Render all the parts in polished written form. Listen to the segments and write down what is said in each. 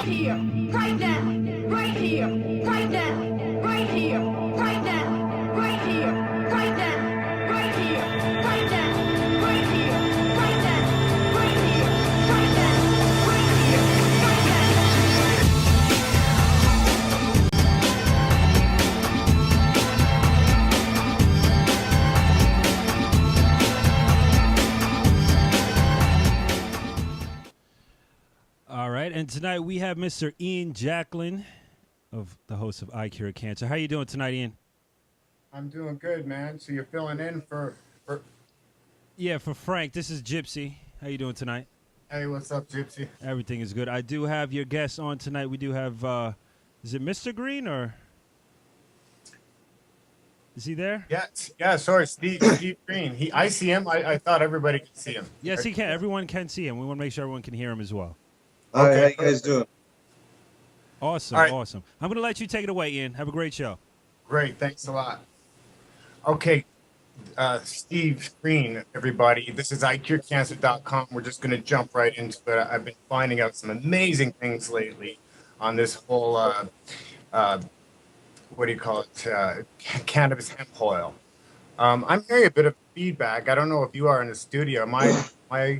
right here, right now, right here, right now, right here, right now, right here, right now, right here, right now, right here, right now, right here, right now, right here, right now. All right, and tonight we have Mr. Ian Jacklin, of the host of iCureCancer. How you doing tonight, Ian? I'm doing good, man. So you're filling in for Yeah, for Frank, this is Gypsy. How you doing tonight? Hey, what's up, Gypsy? Everything is good. I do have your guest on tonight. We do have, is it Mr. Green or is he there? Yeah, sorry, Steve Green. I see him. I thought everybody could see him. Yes, he can. Everyone can see him. We want to make sure everyone can hear him as well. All Okay, right, how you guys doing? Awesome, All right. awesome. I'm going to let you take it away, Ian. Have a great show. Great, thanks a lot. Okay, Steve Green, everybody. This is iCureCancer.com. We're just going to jump right into it. I've been finding out some amazing things lately on this whole, what do you call it, cannabis hemp oil. I'm hearing a bit of feedback. I don't know if you are in the studio. Am I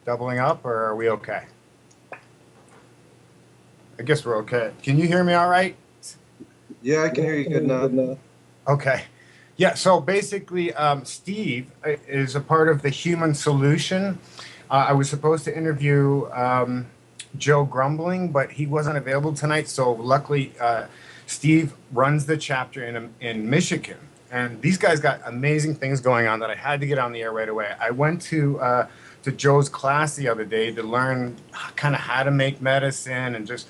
doubling up, or are we okay? I guess we're okay. Can you hear me all right? Yeah, I can hear you good now. Okay. Yeah, so basically, Steve is a part of the Human Solution. I was supposed to interview Joe Grumbling, but he wasn't available tonight. So luckily, Steve runs the chapter in Michigan. And these guys got amazing things going on that I had to get on the air right away. I went to Joe's class the other day to learn kind of how to make medicine and just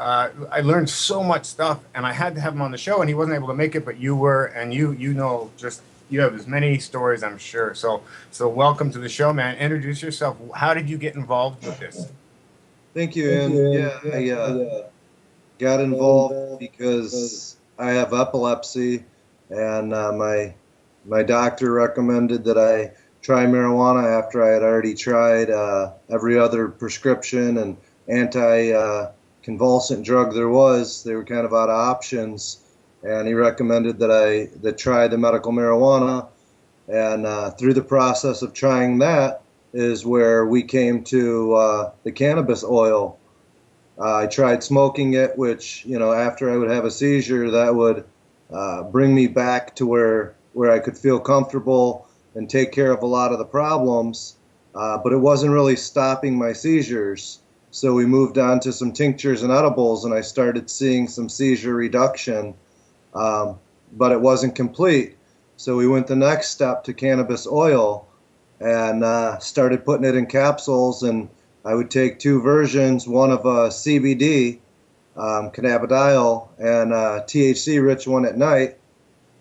I learned so much stuff, and I had to have him on the show, and he wasn't able to make it, but you were, and you know, just you have as many stories, I'm sure. So welcome to the show, man. Introduce yourself. How did you get involved with this? Thank you, Ian. Yeah, I got involved because I have epilepsy, and my doctor recommended that I try marijuana after I had already tried every other prescription and anti-convulsant drug there was. They were kind of out of options, and he recommended that I try the medical marijuana. And through the process of trying that is where we came to the cannabis oil. I tried smoking it, which, you know, after I would have a seizure, that would bring me back to where I could feel comfortable and take care of a lot of the problems, but it wasn't really stopping my seizures. So we moved on to some tinctures and edibles, and I started seeing some seizure reduction, but it wasn't complete. So we went the next step to cannabis oil and started putting it in capsules, and I would take two versions, one of CBD, cannabidiol, and THC-rich one at night,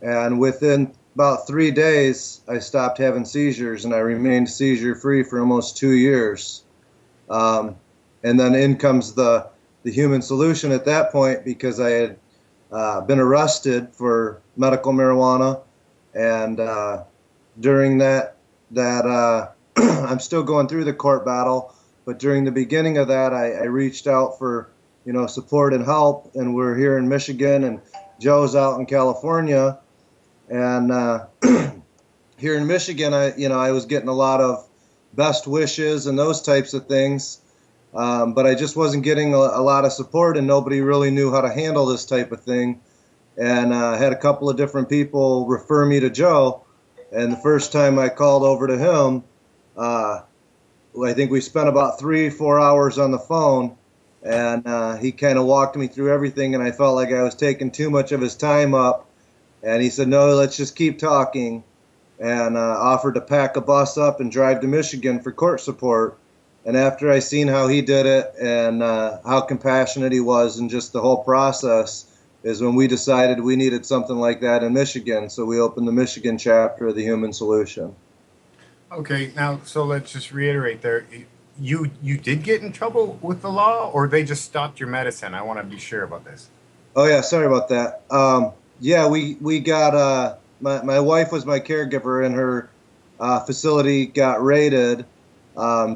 and within about 3 days, I stopped having seizures, and I remained seizure-free for almost 2 years. And then in comes the Human Solution at that point, because I had been arrested for medical marijuana, and during that I'm still going through the court battle, but during the beginning of that, I reached out for, you know, support and help, and we're here in Michigan, and Joe's out in California, and here in Michigan, I was getting a lot of best wishes and those types of things. But I just wasn't getting a lot of support, and nobody really knew how to handle this type of thing. And I had a couple of different people refer me to Joe. And the first time I called over to him, I think we spent about 3-4 hours on the phone, and he kind of walked me through everything, and I felt like I was taking too much of his time up. And he said, no, let's just keep talking, and offered to pack a bus up and drive to Michigan for court support. And after I seen how he did it and how compassionate he was and just the whole process is when we decided we needed something like that in Michigan. So we opened the Michigan chapter of the Human Solution. Okay, now, so let's just reiterate there. You did get in trouble with the law, or they just stopped your medicine? I want to be sure about this. Oh, yeah, sorry about that. Yeah, we got, my wife was my caregiver, and her facility got raided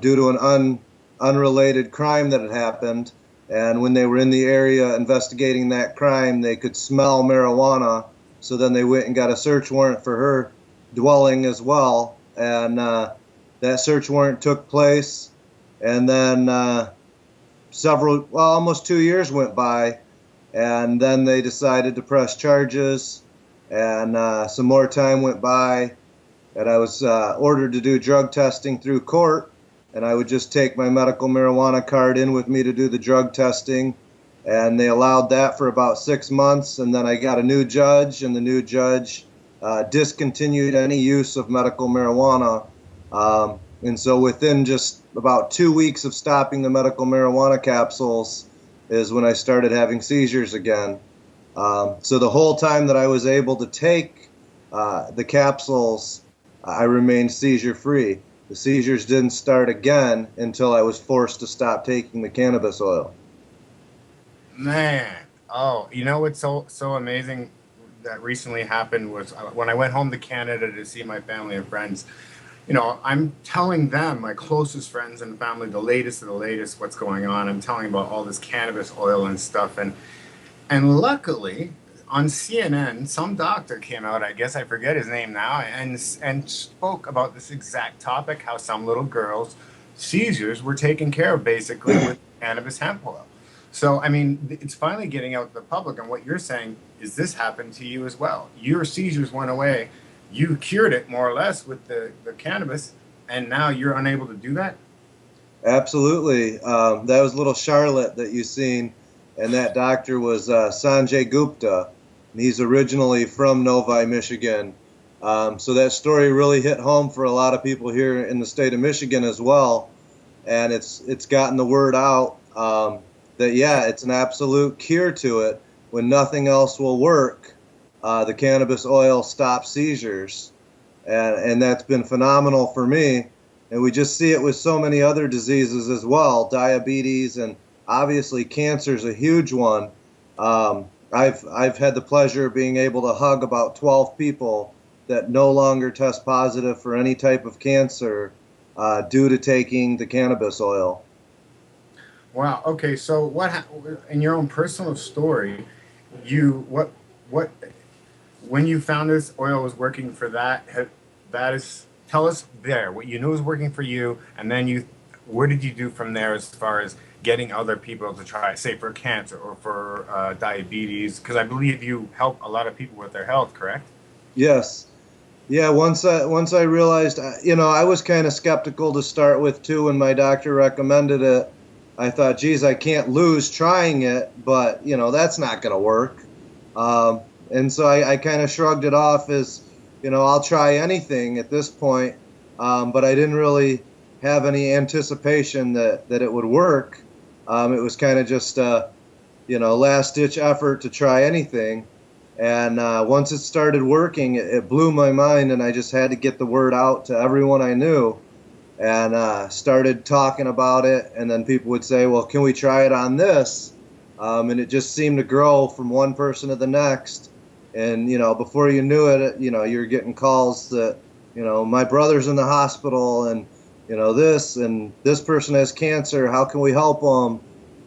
due to an unrelated crime that had happened, And when they were in the area investigating that crime, they could smell marijuana. So then they went and got a search warrant for her dwelling as well. And that search warrant took place. And then almost 2 years went by. And then they decided to press charges. And some more time went by. And I was ordered to do drug testing through court. And I would just take my medical marijuana card in with me to do the drug testing. And they allowed that for about 6 months. And then I got a new judge, and the new judge discontinued any use of medical marijuana. And so within just about 2 weeks of stopping the medical marijuana capsules is when I started having seizures again. So the whole time that I was able to take the capsules, I remained seizure-free. The seizures didn't start again until I was forced to stop taking the cannabis oil. Man, oh, you know what's so amazing that recently happened was when I went home to Canada to see my family and friends. You know, I'm telling them, my closest friends and family, the latest of the latest, what's going on. I'm telling about all this cannabis oil and stuff, and luckily on CNN, some doctor came out, I guess I forget his name now, and spoke about this exact topic, how some little girls' seizures were taken care of basically with cannabis hemp oil. So, I mean, it's finally getting out to the public, and what you're saying is this happened to you as well. Your seizures went away. You cured it more or less with the cannabis, and now you're unable to do that? Absolutely. That was little Charlotte that you seen, and that doctor was Sanjay Gupta. He's originally from Novi, Michigan. So that story really hit home for a lot of people here in the state of Michigan as well. And it's gotten the word out that, yeah, it's an absolute cure to it. When nothing else will work, the cannabis oil stops seizures. And that's been phenomenal for me. And we just see it with so many other diseases as well, diabetes, and obviously cancer is a huge one. I've had the pleasure of being able to hug about 12 people that no longer test positive for any type of cancer due to taking the cannabis oil. Wow. Okay. So in your own personal story, when you found this oil was working for tell us there what you knew was working for you, and then where did you do from there as far as getting other people to try, say, for cancer or for diabetes? Because I believe you help a lot of people with their health, correct? Yes. Yeah, once I realized, I was kind of skeptical to start with too when my doctor recommended it. I thought, geez, I can't lose trying it, but, that's not going to work. And so I kind of shrugged it off as, I'll try anything at this point, but I didn't really have any anticipation that it would work. It was kind of just, last-ditch effort to try anything. And once it started working, it blew my mind, and I just had to get the word out to everyone I knew, and started talking about it. And then people would say, well, can we try it on this? And it just seemed to grow from one person to the next. And, before you knew it, you're getting calls that, my brother's in the hospital, and this person has cancer. How can we help them?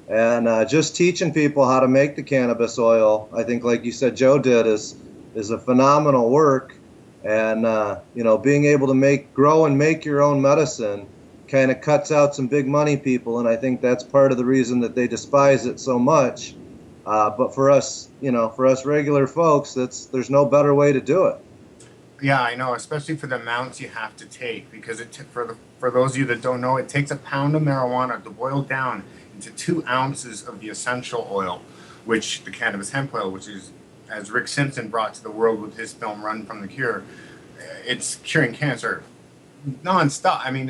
And just teaching people how to make the cannabis oil, I think, like you said, Joe did, is a phenomenal work. And being able to grow and make your own medicine kind of cuts out some big money people, and I think that's part of the reason that they despise it so much. But for us, regular folks, there's no better way to do it. Yeah, I know, especially for the amounts you have to take, because for those of you that don't know, it takes a pound of marijuana to boil down into 2 ounces of the essential oil, which the cannabis hemp oil, which is, as Rick Simpson brought to the world with his film Run from the Cure, it's curing cancer nonstop. I mean,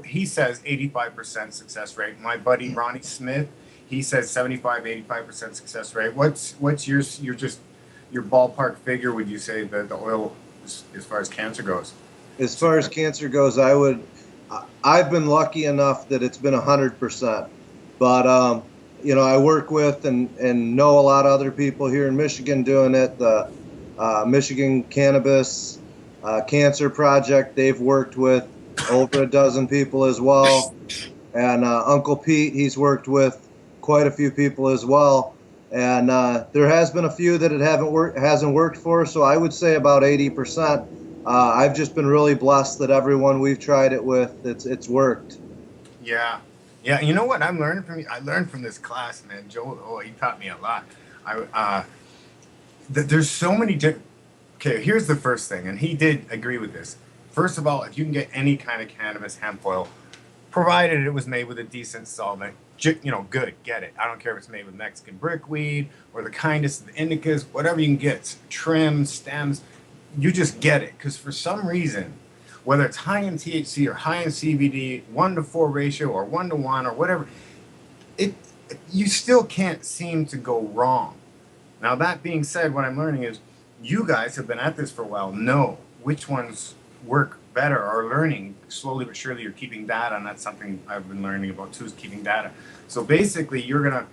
he says 85% success rate. My buddy Ronnie Smith, he says 75-85% success rate. What's your ballpark figure, would you say, the oil as far as cancer goes? As far as cancer goes, I've been lucky enough that it's been 100%. But I work with and know a lot of other people here in Michigan doing it. The Michigan Cannabis Cancer Project, they've worked with over a dozen people as well. And Uncle Pete, he's worked with quite a few people as well. And there has been a few that it hasn't worked for, so I would say about 80%. I've just been really blessed that everyone we've tried it with, it's worked. Yeah, yeah. You know what I'm learning from you? I learned from this class, man. Joel, oh, he taught me a lot. There's so many different. Okay, here's the first thing, and he did agree with this. First of all, if you can get any kind of cannabis hemp oil, provided it was made with a decent solvent, good, get it. I don't care if it's made with Mexican brickweed or the kindest of the indicas, whatever you can get, trim, stems, you just get it. Because for some reason, whether it's high in THC or high in CBD, 1-to-4 ratio or 1-to-1 or whatever, you still can't seem to go wrong. Now, that being said, what I'm learning is you guys have been at this for a while, know which ones work better, or learning slowly but surely. You're keeping data, and that's something I've been learning about too, is keeping data. So basically, you're gonna,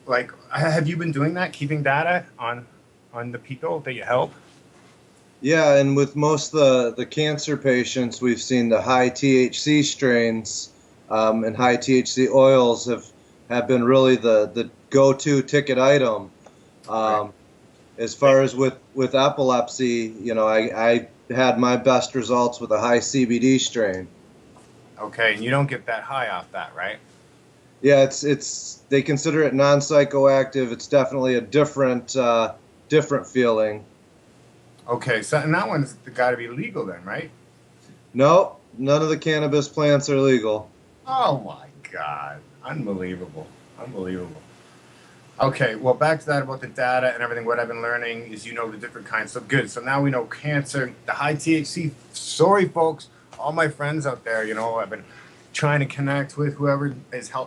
like, have you been doing that, keeping data on the people that you help? Yeah, and with most of the cancer patients, we've seen the high THC strains and high THC oils have been really the go-to ticket item. Right. As far as with epilepsy, I had my best results with a high CBD strain. Okay, and you don't get that high off that, right? Yeah, it's they consider it non-psychoactive. It's definitely a different feeling. Okay, so and that one's got to be legal then, right? No, none of the cannabis plants are legal. Oh my God, unbelievable, unbelievable. Okay, well, back to that about the data and everything. What I've been learning is, the different kinds. So good. So now we know cancer, the high THC. Sorry, folks, all my friends out there. I've been trying to connect with whoever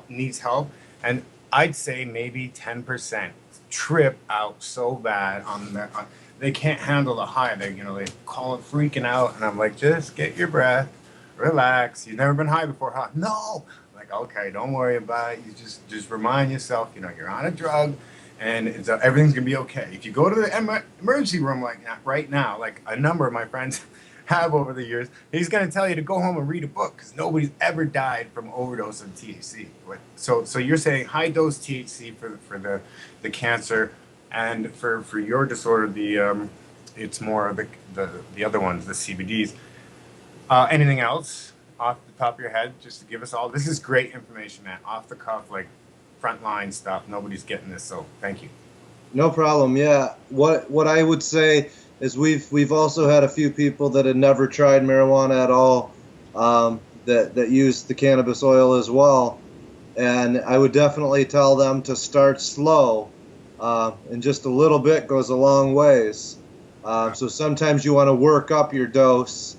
needs help, and I'd say maybe 10% trip out so bad they can't handle the high. They call it freaking out, and I'm like, just get your breath, relax. You've never been high before, huh? No. Okay, don't worry about it. You just remind yourself, you're on a drug, and everything's gonna be okay. If you go to the emergency room right now, like a number of my friends have over the years, he's gonna tell you to go home and read a book, because nobody's ever died from overdose of THC. So you're saying high dose THC for the cancer, and for your disorder, it's more of the other ones, the CBDs. Anything else off the top of your head, just to give us all? This is great information, man. Off the cuff, like frontline stuff. Nobody's getting this, so thank you. No problem. Yeah. What I would say is we've also had a few people that had never tried marijuana at all, that use the cannabis oil as well, and I would definitely tell them to start slow, and just a little bit goes a long ways. So sometimes you want to work up your dose.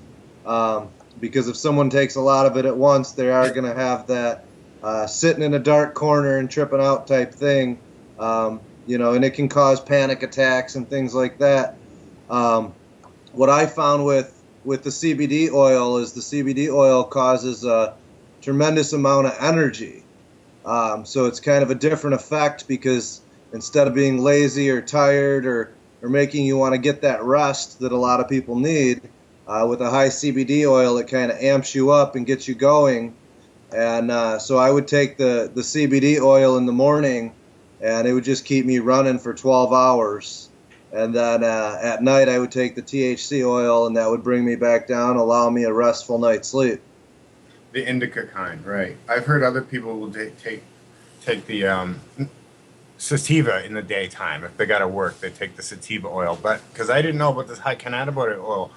Because if someone takes a lot of it at once, they are going to have that sitting in a dark corner and tripping out type thing, and it can cause panic attacks and things like that. What I found with the CBD oil is the CBD oil causes a tremendous amount of energy. So it's kind of a different effect, because instead of being lazy or tired or making you want to get that rest that a lot of people need, with a high CBD oil, it kind of amps you up and gets you going. And so I would take the CBD oil in the morning, and it would just keep me running for 12 hours. And then at night, I would take the THC oil, and that would bring me back down, allow me a restful night's sleep. The indica kind, right? I've heard other people will take the sativa in the daytime. If they got to work, they take the sativa oil. But because I didn't know about this high cannabinoid oil.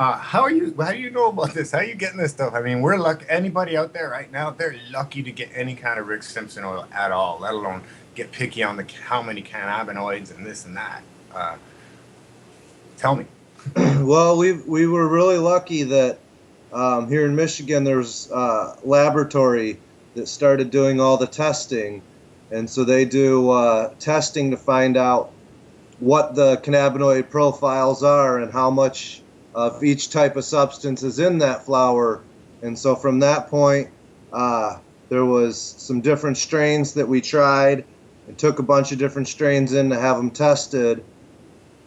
How do you know about this? How are you getting this stuff? I mean, we're lucky. Anybody out there right now, they're lucky to get any kind of Rick Simpson oil at all, let alone get picky on how many cannabinoids and this and that. Tell me. Well, we were really lucky that here in Michigan there's a laboratory that started doing all the testing, and so they do testing to find out what the cannabinoid profiles are and how much of each type of substance is in that flower. And so from that point, there was some different strains that we tried and took a bunch of different strains in to have them tested.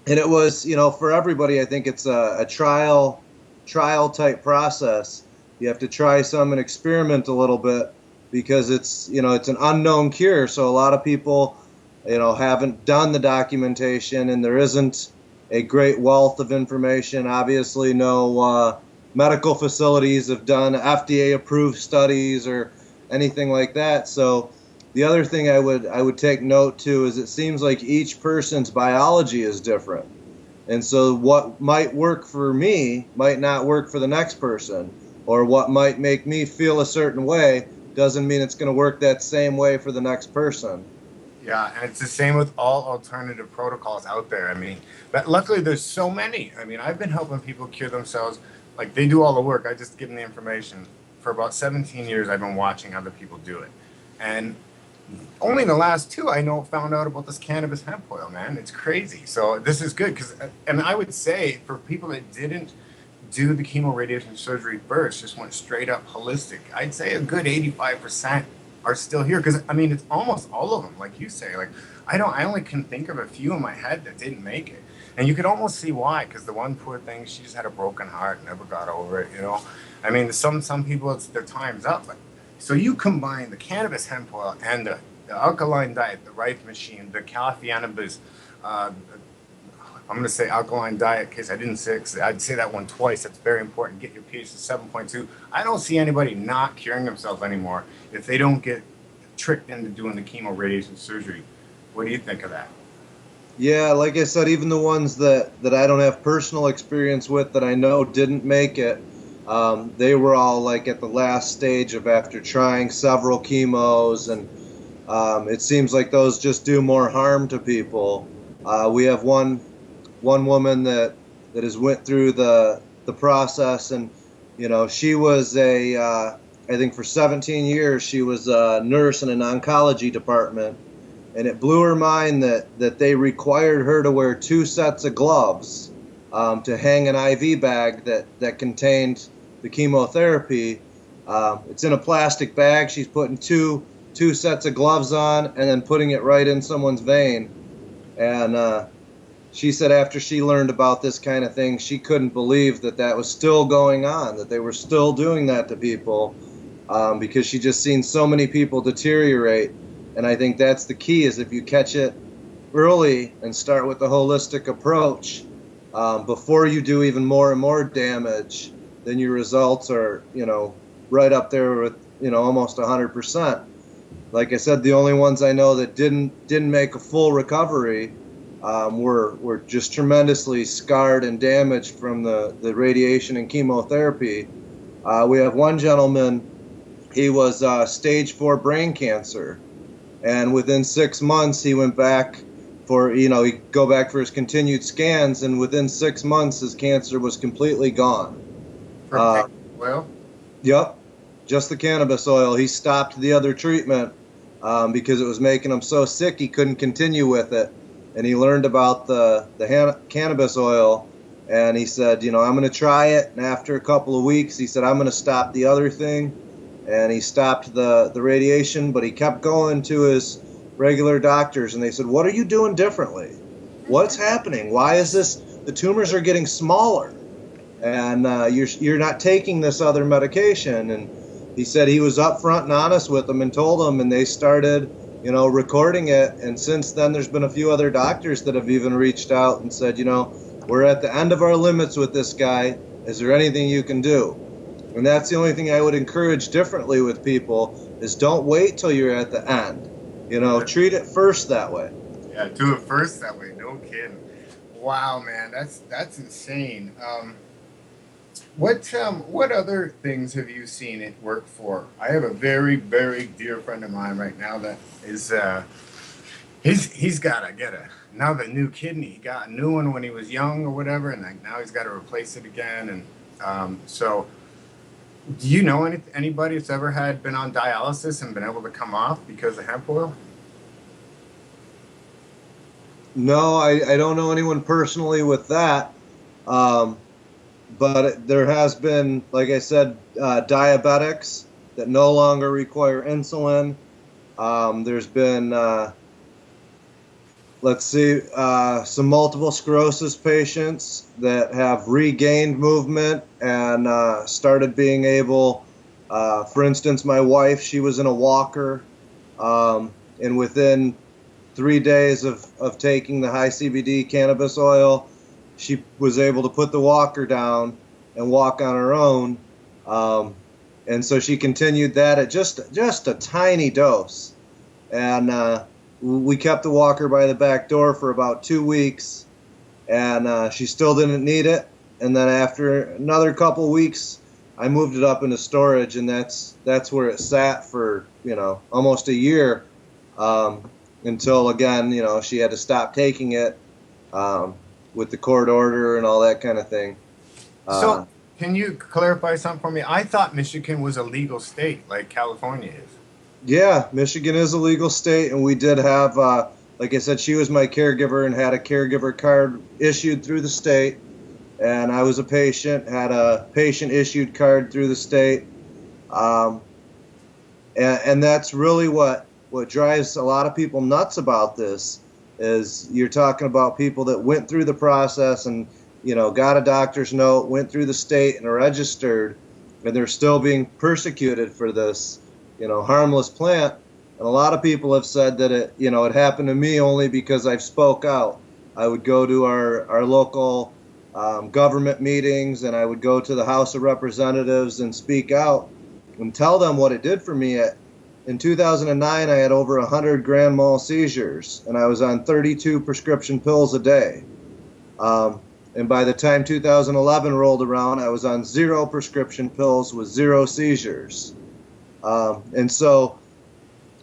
And it was, for everybody, I think it's a trial type process. You have to try some and experiment a little bit. because it's it's an unknown cure. So a lot of people haven't done the documentation, and there isn't a great wealth of information. Obviously, no medical facilities have done FDA-approved studies or anything like that. So the other thing I would take note to is it seems like each person's biology is different. And so what might work for me might not work for the next person, or what might make me feel a certain way doesn't mean it's going to work that same way for the next person. Yeah, and it's the same with all alternative protocols out there. I mean, but luckily there's so many. I mean, I've been helping people cure themselves. Like, they do all the work. I just give them the information. For about 17 years, I've been watching other people do it. And only the last 2 I know found out about this cannabis hemp oil, man. It's crazy. So this is good and I would say for people that didn't do the chemo radiation surgery first, just went straight up holistic, I'd say a good 85% are still here, because I mean it's almost all of them, like you say. Like I only can think of a few in my head that didn't make it, and you could almost see why, because the one poor thing, she just had a broken heart, never got over it. I mean, some people, it's their time's up. But so you combine the cannabis hemp oil and the alkaline diet, the rife machine, the cannabis. I'm going to say alkaline diet in case I didn't say it. I'd say that one twice. That's very important. Get your pH to 7.2. I don't see anybody not curing themselves anymore if they don't get tricked into doing the chemo radiation surgery. What do you think of that? Yeah, like I said, even the ones that I don't have personal experience with that I know didn't make it, they were all like at the last stage of after trying several chemos, and it seems like those just do more harm to people. We have one woman that has went through the process, and she was I think for 17 years she was a nurse in an oncology department, and it blew her mind that they required her to wear 2 sets of gloves to hang an IV bag that contained the chemotherapy. It's in a plastic bag. She's putting two sets of gloves on and then putting it right in someone's vein, and she said after she learned about this kind of thing, she couldn't believe that was still going on, that they were still doing that to people, because she just seen so many people deteriorate. And I think that's the key, is if you catch it early and start with the holistic approach, before you do even more and more damage, then your results are, right up there with, almost 100%. Like I said, the only ones I know that didn't make a full recovery were just tremendously scarred and damaged from the radiation and chemotherapy. We have one gentleman, he was stage 4 brain cancer, and within 6 months he went back for, he'd go back for his continued scans, and within 6 months his cancer was completely gone. Well, yep, just the cannabis oil. He stopped the other treatment because it was making him so sick he couldn't continue with it. And he learned about the cannabis oil, and he said, I'm going to try it. And after a couple of weeks, he said, I'm going to stop the other thing. And he stopped the radiation, but he kept going to his regular doctors, and they said, what are you doing differently? What's happening? Why is this? The tumors are getting smaller, and you're not taking this other medication. And he said he was upfront and honest with them and told them, and they started recording it. And since then, there's been a few other doctors that have even reached out and said, we're at the end of our limits with this guy. Is there anything you can do? And that's the only thing I would encourage differently with people, is don't wait till you're at the end. Treat it first that way. Yeah, do it first that way. No kidding. Wow, man, that's insane. What other things have you seen it work for? I have a very, very dear friend of mine right now that is he's got to get another new kidney. He got a new one when he was young or whatever, and now he's got to replace it again. And so, do you know anybody that's ever been on dialysis and been able to come off because of hemp oil? No, I don't know anyone personally with that. But there has been, like I said, diabetics that no longer require insulin. There's been, some multiple sclerosis patients that have regained movement and started being able For instance, my wife, she was in a walker, and within 3 days of taking the high CBD cannabis oil, she was able to put the walker down and walk on her own. And so she continued that at just a tiny dose. And we kept the walker by the back door for about 2 weeks, and she still didn't need it. And then after another couple weeks, I moved it up into storage, and that's where it sat for, almost a year, until, again, she had to stop taking it with the court order and all that kind of thing. So can you clarify something for me? I thought Michigan was a legal state like California is. Yeah, Michigan is a legal state, and we did have, like I said, she was my caregiver and had a caregiver card issued through the state. And I was a patient, had a patient-issued card through the state. And that's really what drives a lot of people nuts about this, is you're talking about people that went through the process and, got a doctor's note, went through the state and are registered, and they're still being persecuted for this, harmless plant. And a lot of people have said that it happened to me only because I've spoke out. I would go to our local government meetings, and I would go to the House of Representatives and speak out and tell them what it did for me. In 2009, I had over 100 grand mal seizures, and I was on 32 prescription pills a day. And by the time 2011 rolled around, I was on 0 prescription pills with 0 seizures. And so,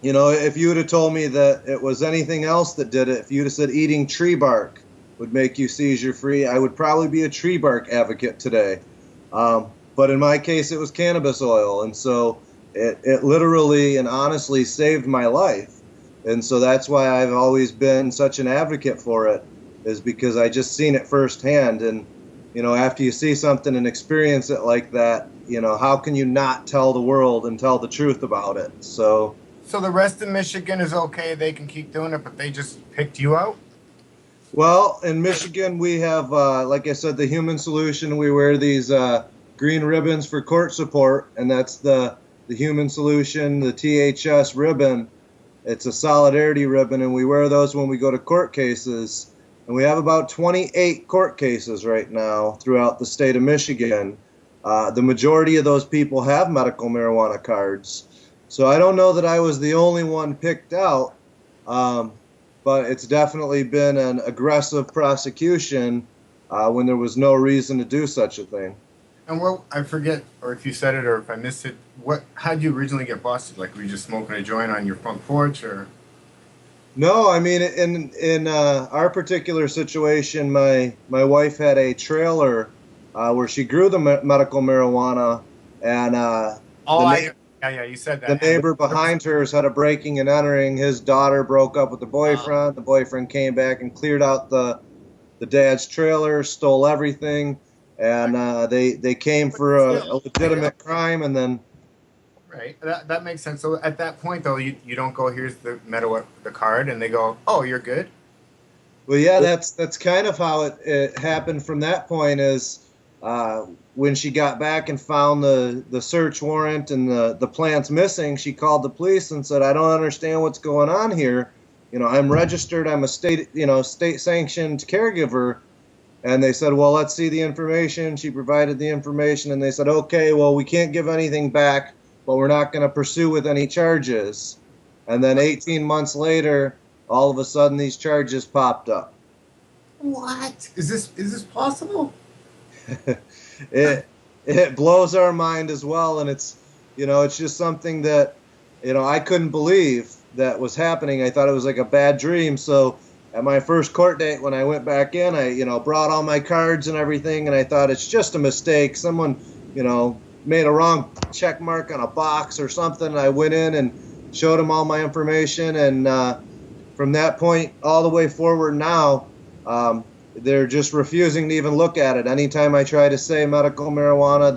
if you would have told me that it was anything else that did it, if you'd have said eating tree bark would make you seizure free, I would probably be a tree bark advocate today. But in my case, it was cannabis oil. And so it literally and honestly saved my life. And so that's why I've always been such an advocate for it, is because I just seen it firsthand. And, after you see something and experience it like that, how can you not tell the world and tell the truth about it? So the rest of Michigan is okay. They can keep doing it, but they just picked you out? Well, in Michigan, we have, like I said, the human solution. We wear these green ribbons for court support, and that's the human solution, the THS ribbon. It's a solidarity ribbon, and we wear those when we go to court cases. And we have about 28 court cases right now throughout the state of Michigan. The majority of those people have medical marijuana cards. So I don't know that I was the only one picked out. But it's definitely been an aggressive prosecution when there was no reason to do such a thing. And I forget, or if you said it or if I missed it, how'd you originally get busted? Like, were you just smoking a joint on your front porch, or? No, I mean, in our particular situation, my wife had a trailer where she grew the medical marijuana, and yeah, you said that. The neighbor behind hers had a breaking and entering. His daughter broke up with the boyfriend. The boyfriend came back and cleared out the dad's trailer, stole everything, and they came for a legitimate crime, and then. Right, that makes sense. So at that point, though, you don't go, here's the card, and they go, oh, you're good. Well, yeah, that's kind of how it happened from that point. Is when she got back and found the search warrant and the plant's missing, she called the police and said, I don't understand what's going on here. I'm registered. I'm a state sanctioned caregiver. And they said, well, let's see the information. She provided the information, and they said, okay, well, we can't give anything back, but we're not going to pursue with any charges. And then 18 months later, all of a sudden, these charges popped up. What? Is this possible? It blows our mind as well, and it's just something that I couldn't believe that was happening. I thought it was like a bad dream. So at my first court date, when I went back in, I brought all my cards and everything, and I thought it's just a mistake. Someone made a wrong check mark on a box or something. And I went in and showed them all my information, and from that point all the way forward now, they're just refusing to even look at it. Anytime I try to say medical marijuana,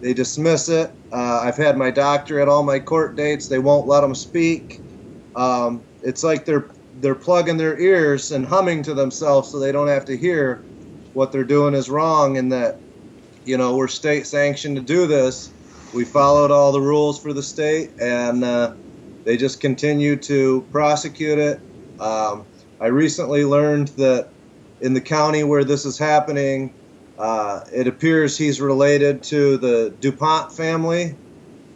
they dismiss it. I've had my doctor at all my court dates. They won't let them speak. It's like they're plugging their ears and humming to themselves so they don't have to hear what they're doing is wrong, and that we're state sanctioned to do this. we followed all the rules for the state, and they just continue to prosecute it. I recently learned that in the county where this is happening, it appears he's related to the DuPont family,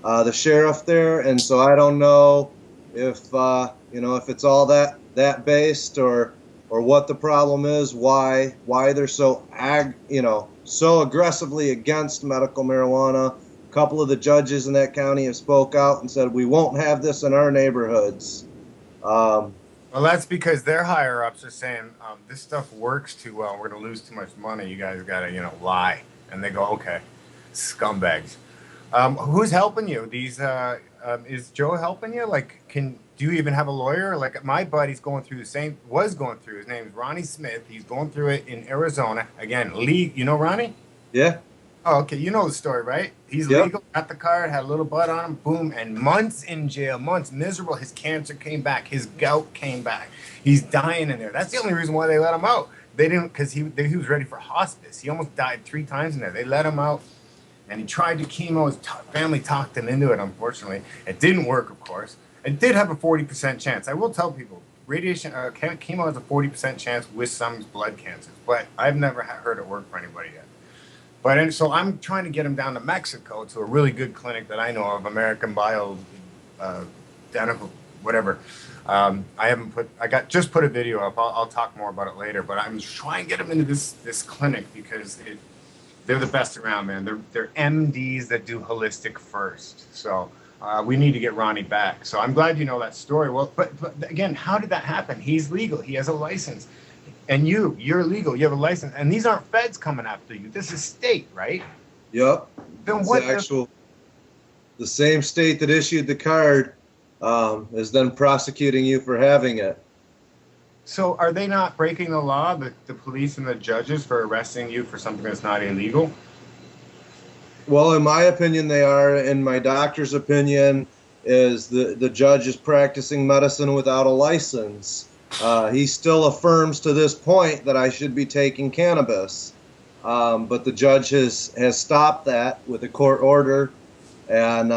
the sheriff there, and so I don't know if if it's all that based or what the problem is, why they're so so aggressively against medical marijuana. A couple of the judges in that county have spoke out and said we won't have this in our neighborhoods. Well, that's because their higher ups are saying this stuff works too well. We're going to lose too much money. You guys got to, lie. And they go, okay, scumbags. Who's helping you? Is Joe helping you? Like, do you even have a lawyer? Like, my buddy's going through his name's Ronnie Smith. He's going through it in Arizona. Again, you know Ronnie? Yeah. Oh, okay. You know the story, right? He's legal, got the card, had a little bud on him, boom, and months in jail, months miserable. His cancer came back. His gout came back. He's dying in there. That's the only reason why they let him out. They didn't, because he was ready for hospice. He almost died 3 times in there. They let him out, and he tried to chemo. His family talked him into it, unfortunately. It didn't work, of course. It did have a 40% chance. I will tell people, radiation, chemo has a 40% chance with some blood cancers, but I've never heard it work for anybody yet. So I'm trying to get him down to Mexico to a really good clinic that I know of, American Bio, Dental, whatever. Just put a video up. I'll talk more about it later. But I'm trying to get him into this clinic because they're the best around, man. They're MDs that do holistic first. So we need to get Ronnie back. So I'm glad you know that story. Well, but again, how did that happen? He's legal. He has a license. And you're legal. You have a license. And these aren't feds coming after you. This is state, right? Yep. Then it's what? The same state that issued the card is then prosecuting you for having it. So are they not breaking the law, the police and the judges, for arresting you for something that's not illegal? Well, in my opinion, they are. In my doctor's opinion, is the judge is practicing medicine without a license. He still affirms to this point that I should be taking cannabis, but the judge has stopped that with a court order. And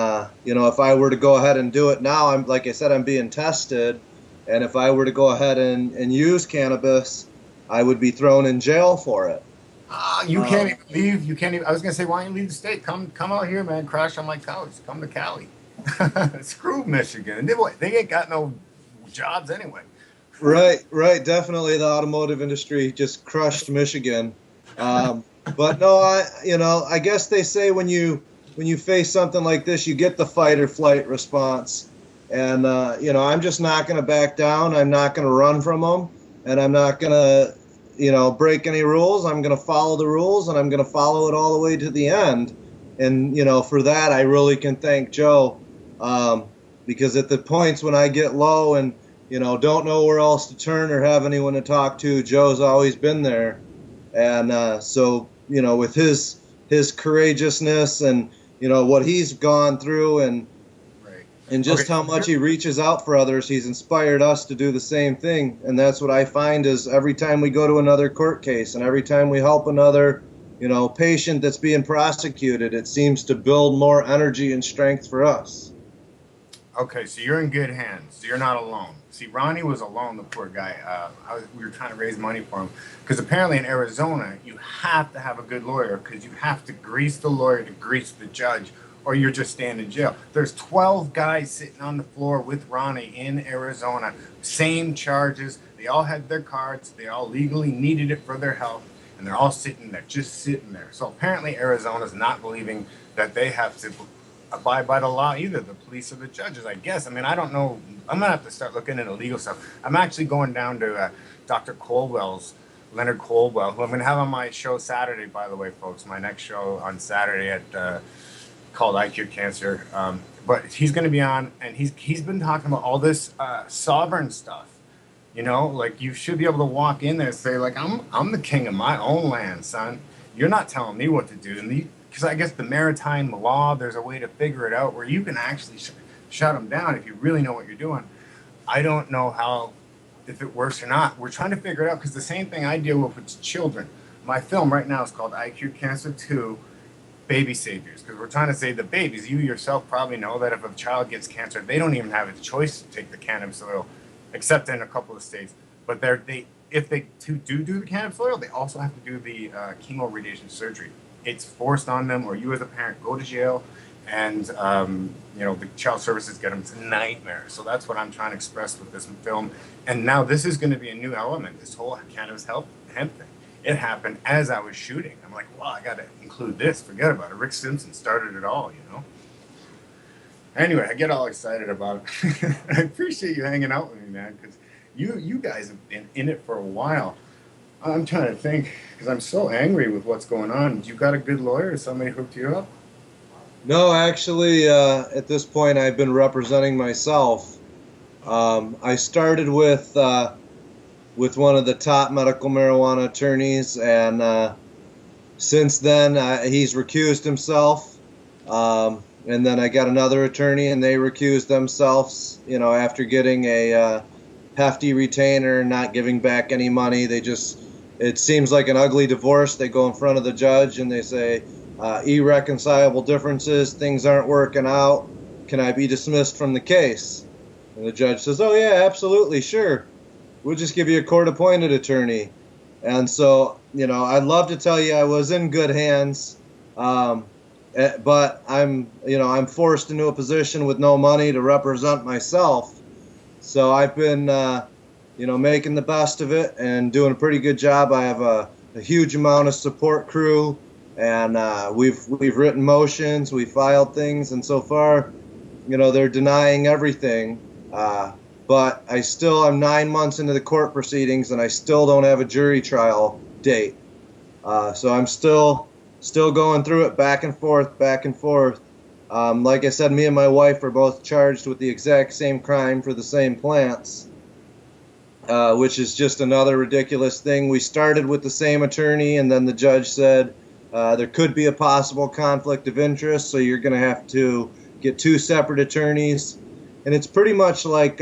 if I were to go ahead and do it now, like I said, I'm being tested, and if I were to go ahead and use cannabis, I would be thrown in jail for it. You can't even leave. You can't even. I was gonna say, why don't you leave the state? Come out here, man. Crash on my couch. Come to Cali. Screw Michigan. They ain't got no jobs anyway. Right. Definitely, the automotive industry just crushed Michigan. But no, I guess they say when you face something like this, you get the fight or flight response. And I'm just not going to back down. I'm not going to run from them, and I'm not going to, break any rules. I'm going to follow the rules, and I'm going to follow it all the way to the end. And for that, I really can thank Joe, because at the points when I get low and don't know where else to turn or have anyone to talk to, Joe's always been there. And so, with his courageousness and, what he's gone through and just how much he reaches out for others, he's inspired us to do the same thing. And that's what I find is every time we go to another court case and every time we help another, patient that's being prosecuted, it seems to build more energy and strength for us. Okay, so you're in good hands. You're not alone. See, Ronnie was alone, the poor guy. We were trying to raise money for him because apparently in Arizona, you have to have a good lawyer because you have to grease the lawyer to grease the judge or you're just staying in jail. There's 12 guys sitting on the floor with Ronnie in Arizona, same charges. They all had their cards. They all legally needed it for their health, and they're all sitting there, just sitting there. So apparently Arizona's not believing that they have to abide by the law either, the police or the judges, I guess. I mean, I don't know. I'm going to have to start looking into legal stuff. I'm actually going down to Dr. Leonard Colwell, who I'm going to have on my show Saturday, by the way, folks. My next show on Saturday at called iCureCancer. But he's going to be on, and he's been talking about all this sovereign stuff. Like you should be able to walk in there and say, like, I'm the king of my own land, son. You're not telling me what to do. Because I guess the maritime law, there's a way to figure it out where you can actually shut them down if you really know what you're doing. I don't know if it works or not. We're trying to figure it out because the same thing I deal with children. My film right now is called iCureCancer 2. baby saviors, because we're trying to save the babies. You yourself probably know that if a child gets cancer, they don't even have a choice to take the cannabis oil, except in a couple of states. But if they do the cannabis oil, they also have to do the chemo radiation surgery. It's forced on them, or you as a parent go to jail, and the child services get them. It's a nightmare. So that's what I'm trying to express with this film. And now this is going to be a new element, this whole cannabis hemp thing. It happened as I was shooting. I'm like, wow, I got to include this. Forget about it. Rick Simpson started it all, Anyway, I get all excited about it. I appreciate you hanging out with me, man, because you guys have been in it for a while. I'm trying to think, because I'm so angry with what's going on. You got a good lawyer? Somebody hooked you up? No, actually, at this point, I've been representing myself. I started with one of the top medical marijuana attorneys, and since then, he's recused himself. And then I got another attorney, and they recused themselves, after getting a hefty retainer, not giving back any money. It seems like an ugly divorce. They go in front of the judge and they say, irreconcilable differences, things aren't working out, can I be dismissed from the case? And the judge says, oh yeah, absolutely, sure. We'll just give you a court-appointed attorney. And so, I'd love to tell you I was in good hands, but I'm forced into a position with no money to represent myself. So I've been, making the best of it and doing a pretty good job. I have a huge amount of support crew, and we've written motions, we filed things, and so far, they're denying everything. But I'm 9 months into the court proceedings, and I still don't have a jury trial date. So I'm still going through it back and forth. Like I said, me and my wife are both charged with the exact same crime for the same plants, which is just another ridiculous thing. We started with the same attorney, and then the judge said there could be a possible conflict of interest, so you're going to have to get two separate attorneys. And it's pretty much like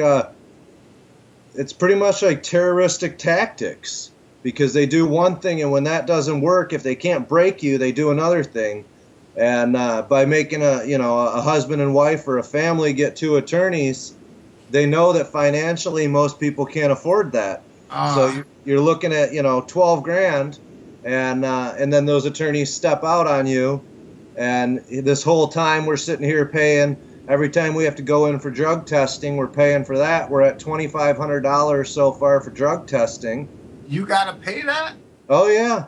terroristic tactics, because they do one thing, and when that doesn't work, if they can't break you, they do another thing. And by making a husband and wife or a family get two attorneys, they know that financially most people can't afford that. So you're looking at 12 grand, and then those attorneys step out on you, and this whole time we're sitting here paying. Every time we have to go in for drug testing, we're paying for that. We're at $2,500 so far for drug testing. You gotta pay that? Oh yeah.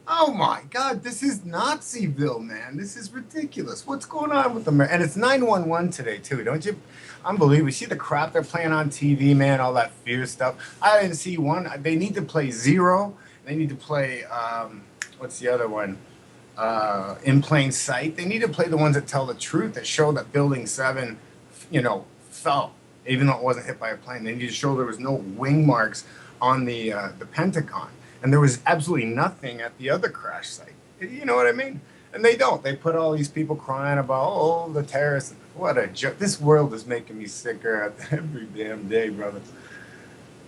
Oh my God, this is Naziville, man. This is ridiculous. What's going on with them? And it's 911 today too, don't you? Unbelievable. You see the crap they're playing on TV, man, all that fear stuff. I didn't see one. They need to play Zero. They need to play, what's the other one? In Plain Sight. They need to play the ones that tell the truth, that show that Building 7, fell, even though it wasn't hit by a plane. They need to show there was no wing marks on the Pentagon. And there was absolutely nothing at the other crash site. You know what I mean? And they don't. They put all these people crying about, the terrorists. What a joke. This world is making me sicker every damn day, brother.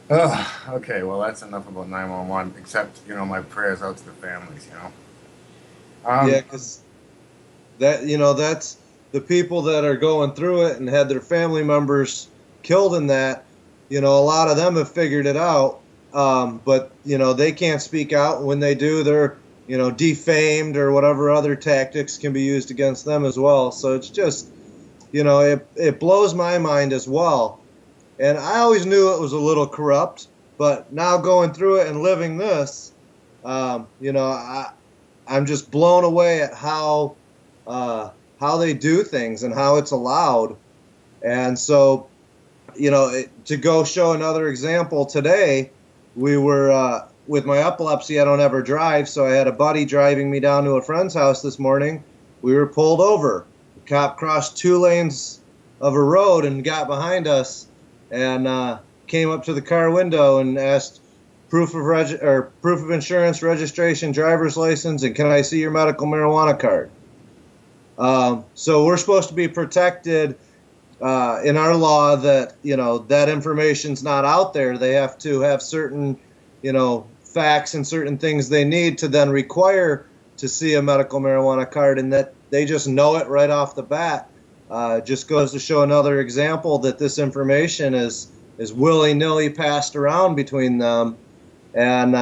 Okay, well, that's enough about 911, except, my prayers out to the families, Yeah, because that's the people that are going through it and had their family members killed in that. A lot of them have figured it out, but they can't speak out. When they do, they're defamed, or whatever other tactics can be used against them as well. So it's just it blows my mind as well. And I always knew it was a little corrupt, but now going through it and living this, I'm just blown away at how they do things and how it's allowed. And so, to go show another example today, we were with my epilepsy. I don't ever drive, so I had a buddy driving me down to a friend's house this morning. We were pulled over. The cop crossed 2 lanes of a road and got behind us, and came up to the car window and asked proof of insurance, registration, driver's license, and can I see your medical marijuana card? So we're supposed to be protected in our law that that information's not out there. They have to have certain facts and certain things they need to then require to see a medical marijuana card, and that they just know it right off the bat. Just goes to show another example that this information is willy-nilly passed around between them. And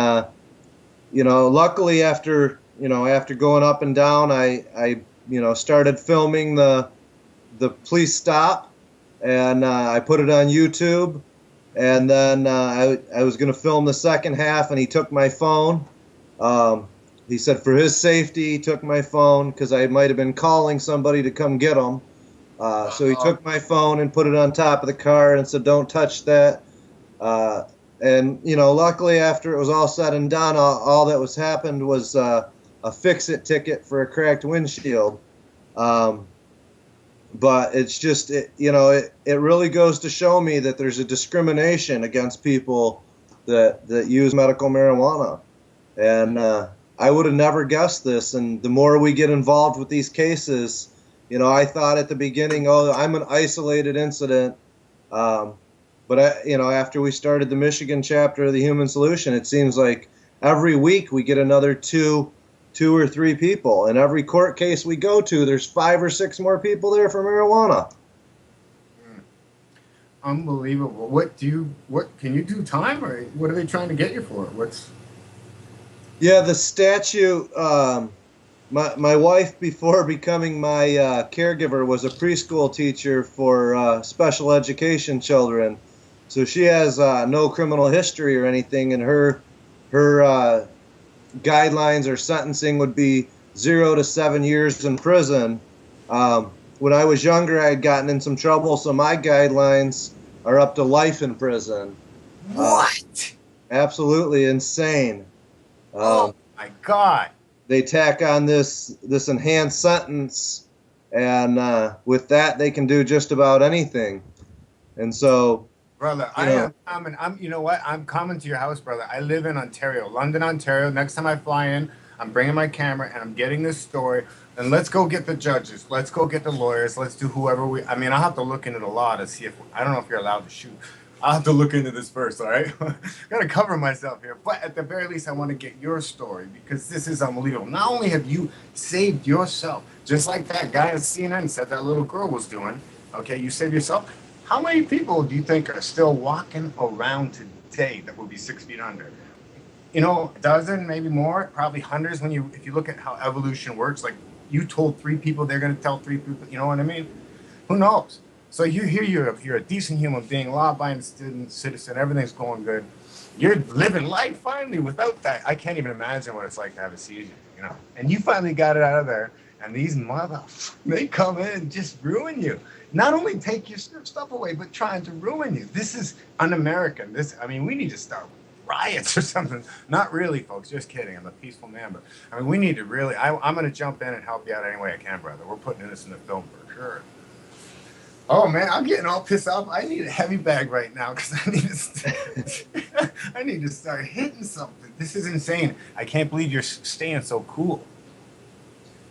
luckily after going up and down, I started filming the police stop, and I put it on YouTube. And then I was going to film the second half, and he took my phone. He said for his safety, he took my phone because I might have been calling somebody to come get him. So he took my phone and put it on top of the car and said, "Don't touch that." And luckily after it was all said and done, all that was happened was a fix-it ticket for a cracked windshield. But it's just it really goes to show me that there's a discrimination against people that use medical marijuana, and I would have never guessed this. And the more we get involved with these cases, I thought at the beginning, oh, I'm an isolated incident. But after we started the Michigan chapter of the Human Solution, it seems like every week we get another two or three people. And every court case we go to, there's 5 or 6 more people there for marijuana. Unbelievable. What can you do time, or what are they trying to get you for? Yeah, the statute, my wife, before becoming my caregiver, was a preschool teacher for special education children. So she has no criminal history or anything, and her guidelines or sentencing would be 0 to 7 years in prison. When I was younger, I had gotten in some trouble, so my guidelines are up to life in prison. What? Absolutely insane. Oh my God! They tack on this enhanced sentence, and with that, they can do just about anything. And so, brother, I'm you know what? I'm coming to your house, brother. I live in Ontario, London, Ontario. Next time I fly in, I'm bringing my camera and I'm getting this story. And let's go get the judges. Let's go get the lawyers. Let's do whoever I'll have to look into the law to see I don't know if you're allowed to shoot. I'll have to look into this first, all right? Got to cover myself here. But at the very least, I want to get your story, because this is unbelievable. Not only have you saved yourself, just like that guy at CNN said that little girl was doing, okay, you saved yourself. How many people do you think are still walking around today that will be 6 feet under? A dozen, maybe more, probably hundreds if you look at how evolution works. Like, you told 3 people, they're going to tell 3 people, you know what I mean? Who knows? So you're a decent human being, law-abiding citizen, everything's going good. You're living life finally without that. I can't even imagine what it's like to have a seizure, And you finally got it out of there, and these they come in and just ruin you. Not only take your stuff away, but trying to ruin you. This is un-American. We need to start riots or something. Not really, folks. Just kidding. I'm a peaceful man, but we need to really. I'm going to jump in and help you out any way I can, brother. We're putting this in the film for sure. Oh man, I'm getting all pissed off. I need a heavy bag right now because I need to start hitting something. This is insane. I can't believe you're staying so cool.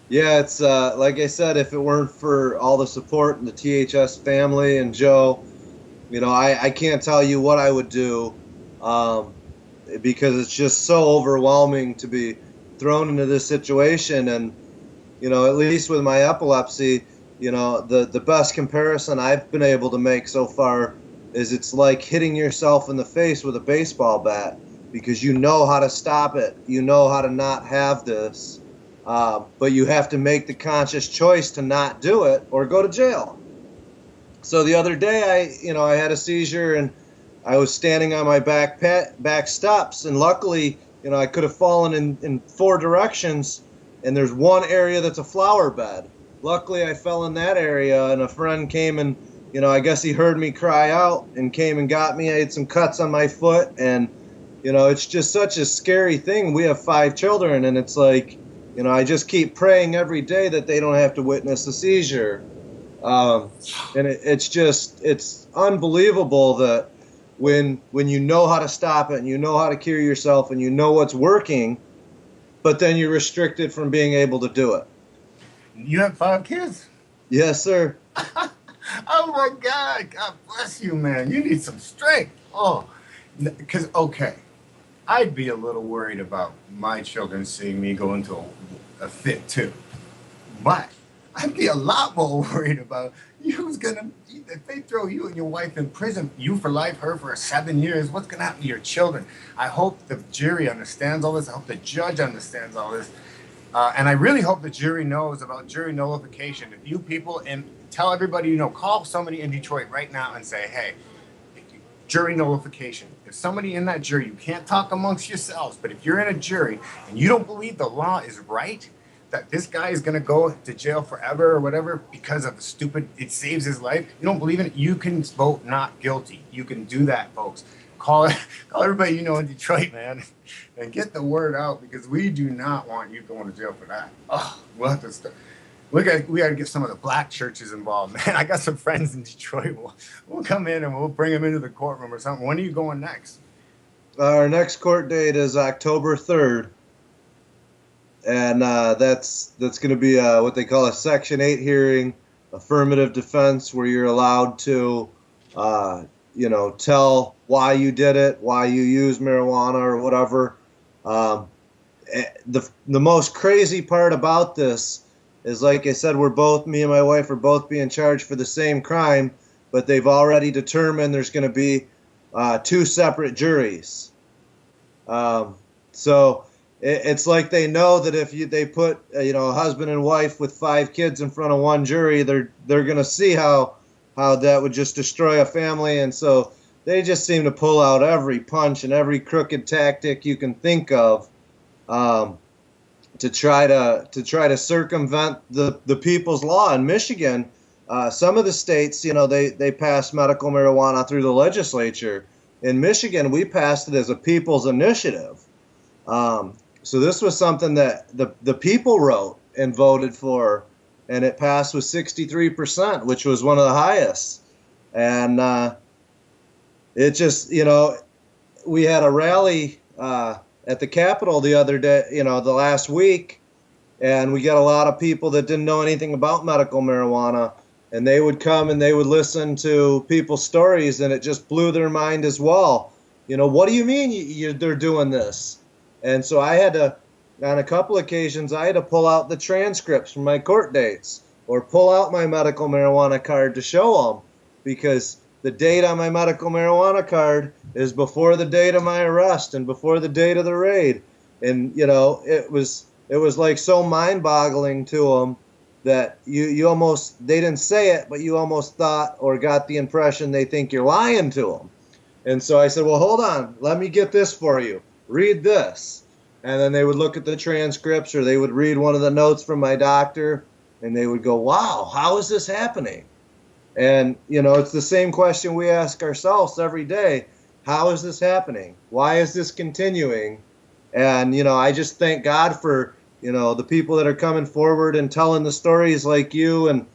Yeah, it's like I said, if it weren't for all the support and the THS family and Joe, I can't tell you what I would do, because it's just so overwhelming to be thrown into this situation. And at least with my epilepsy, the best comparison I've been able to make so far is it's like hitting yourself in the face with a baseball bat, because you know how to stop it. You know how to not have this. But you have to make the conscious choice to not do it or go to jail. So the other day, I had a seizure, and I was standing on my back steps, and luckily, I could have fallen in 4 directions, and there's one area that's a flower bed. Luckily, I fell in that area, and a friend came and, I guess he heard me cry out and came and got me. I had some cuts on my foot, and, it's just such a scary thing. We have 5 children, and it's like, I just keep praying every day that they don't have to witness a seizure. And it's unbelievable that when you know how to stop it and you know how to cure yourself and you know what's working, but then you're restricted from being able to do it. You have 5 kids? Yes, sir. Oh my God. God bless you, man. You need some strength. Oh, because, okay, I'd be a little worried about my children seeing me go into a fit too. But I'd be a lot more worried about who's gonna, if they throw you and your wife in prison, you for life, her for 7 years, what's gonna happen to your children? I hope the jury understands all this. I hope the judge understands all this. And I really hope the jury knows about jury nullification. If you people, and tell everybody you know, call somebody in Detroit right now and say, hey, jury nullification. If somebody in that jury, you can't talk amongst yourselves, but if you're in a jury and you don't believe the law is right, that this guy is going to go to jail forever or whatever because of stupid, it saves his life, you don't believe in it, you can vote not guilty. You can do that, folks. Call everybody you know in Detroit, man, and get the word out, because we do not want you going to jail for that. Oh, we'll have to start. We got to get some of the black churches involved, man. I got some friends in Detroit. We'll come in and we'll bring them into the courtroom or something. When are you going next? Our next court date is October 3rd. And that's going to be what they call a Section 8 hearing, affirmative defense, where you're allowed to, tell why you did it, why you used marijuana or whatever. The most crazy part about this is, like I said, me and my wife are both being charged for the same crime, but they've already determined there's going to be 2 separate juries. So it's like they know that if they put a husband and wife with 5 kids in front of one jury, they're going to see how that would just destroy a family, and so they just seem to pull out every punch and every crooked tactic you can think of to try to circumvent the people's law. In Michigan, some of the states, they pass medical marijuana through the legislature. In Michigan, we passed it as a people's initiative. So this was something that the people wrote and voted for, and it passed with 63%, which was one of the highest. And it just, we had a rally at the Capitol the other day, the last week, and we got a lot of people that didn't know anything about medical marijuana, and they would come and they would listen to people's stories, and it just blew their mind as well. What do you mean they're doing this? And so I had to, on a couple occasions, I had to pull out the transcripts from my court dates or pull out my medical marijuana card to show them, because the date on my medical marijuana card is before the date of my arrest and before the date of the raid. And, it was like so mind-boggling to them that you almost, they didn't say it, but you almost thought or got the impression they think you're lying to them. And so I said, well, hold on, let me get this for you. Read this. And then they would look at the transcripts, or they would read one of the notes from my doctor, and they would go, wow, how is this happening? And, it's the same question we ask ourselves every day. How is this happening? Why is this continuing? And, I just thank God for, the people that are coming forward and telling the stories like you and,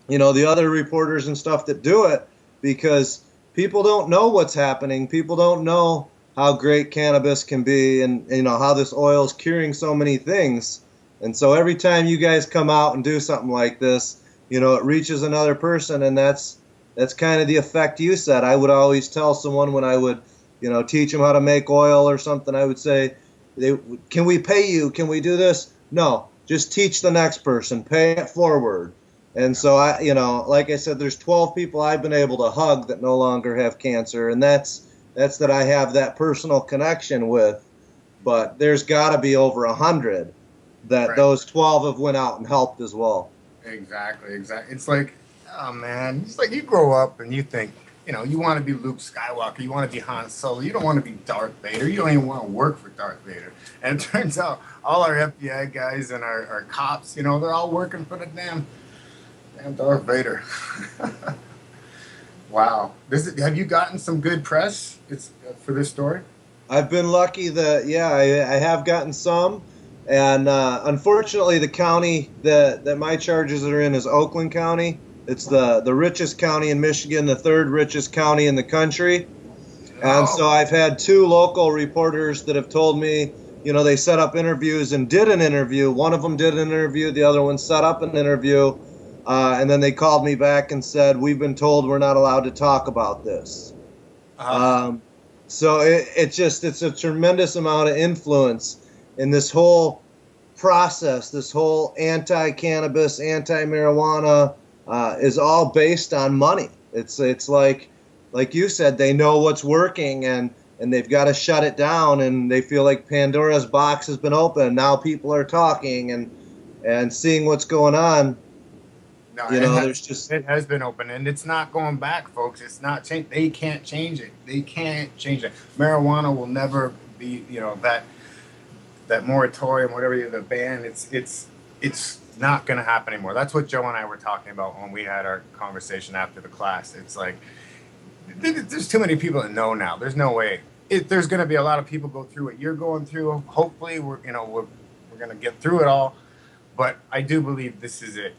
the other reporters and stuff that do it, because people don't know what's happening. People don't know how great cannabis can be, and, how this oil is curing so many things. And so every time you guys come out and do something like this, it reaches another person, and that's kind of the effect you said. I would always tell someone when I would, teach them how to make oil or something, I would say, can we pay you? Can we do this? No, just teach the next person, pay it forward. And so I, like I said, there's 12 people I've been able to hug that no longer have cancer, and that's that I have that personal connection with. But there's got to be over 100 that those 12 have went out and helped as well. Exactly. It's like, oh man, it's like you grow up and you think, you want to be Luke Skywalker, you want to be Han Solo, you don't want to be Darth Vader, you don't even want to work for Darth Vader. And it turns out all our FBI guys and our cops, they're all working for the damn Darth Vader. Wow. Have you gotten some good press for this story? I've been lucky that, I have gotten some. And unfortunately, the county that my charges are in is Oakland County. It's the richest county in Michigan, the 3rd richest county in the country. And so I've had 2 local reporters that have told me, they set up interviews and did an interview. One of them did an interview. The other one set up an interview. And then they called me back and said, we've been told we're not allowed to talk about this. So it's a tremendous amount of influence in this whole process, this whole anti-cannabis, anti-marijuana, is all based on money. It's like you said, they know what's working, and they've got to shut it down, and they feel like Pandora's box has been opened. Now people are talking and seeing what's going on. No, it has been open, and it's not going back, folks. It's not change. They can't change it. They can't change it. Marijuana will never be, that moratorium, whatever the ban. It's not going to happen anymore. That's what Joe and I were talking about when we had our conversation after the class. It's like there's too many people that know now. There's no way. There's going to be a lot of people go through what you're going through. Hopefully, we're going to get through it all. But I do believe this is it.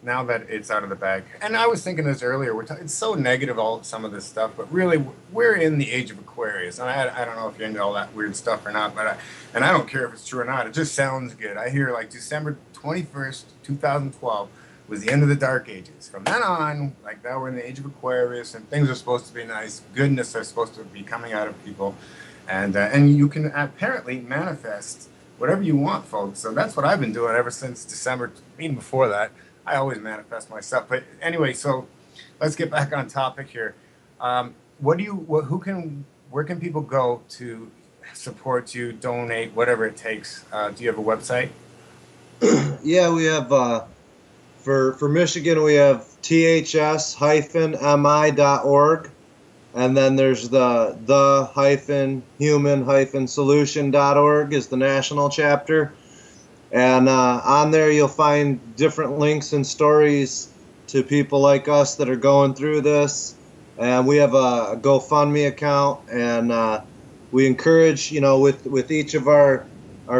Now that it's out of the bag. And I was thinking this earlier, it's so negative, some of this stuff, but really we're in the age of Aquarius. And I don't know if you're into all that weird stuff or not, but I don't care if it's true or not. It just sounds good. I hear like December 21st, 2012 was the end of the dark ages. From then on, like now we're in the age of Aquarius, and things are supposed to be nice. Goodness are supposed to be coming out of people. And you can apparently manifest whatever you want, folks. So that's what I've been doing ever since December, even before that. I always manifest myself. But anyway, so let's get back on topic here. Where can people go to support you, donate, whatever it takes? Do you have a website? Yeah, we have, for Michigan, we have ths-mi.org. And then there's the-human-solution.org is the national chapter. And on there you'll find different links and stories to people like us that are going through this. And we have a GoFundMe account, and we encourage, with each of our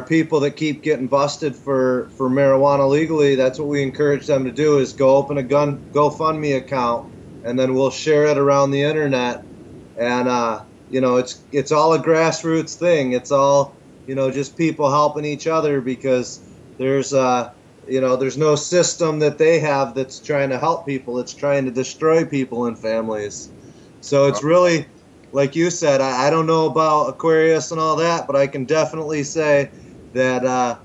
people that keep getting busted for marijuana legally, that's what we encourage them to do, is go open a GoFundMe account, and then we'll share it around the internet. And it's all a grassroots thing. It's all just people helping each other, because there's no system that they have that's trying to help people. It's trying to destroy people and families. So it's really, like you said, I don't know about Aquarius and all that, but I can definitely say that,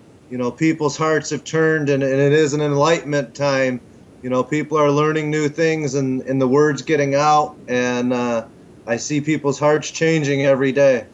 people's hearts have turned, and it is an enlightenment time. People are learning new things, and the word's getting out, and I see people's hearts changing every day.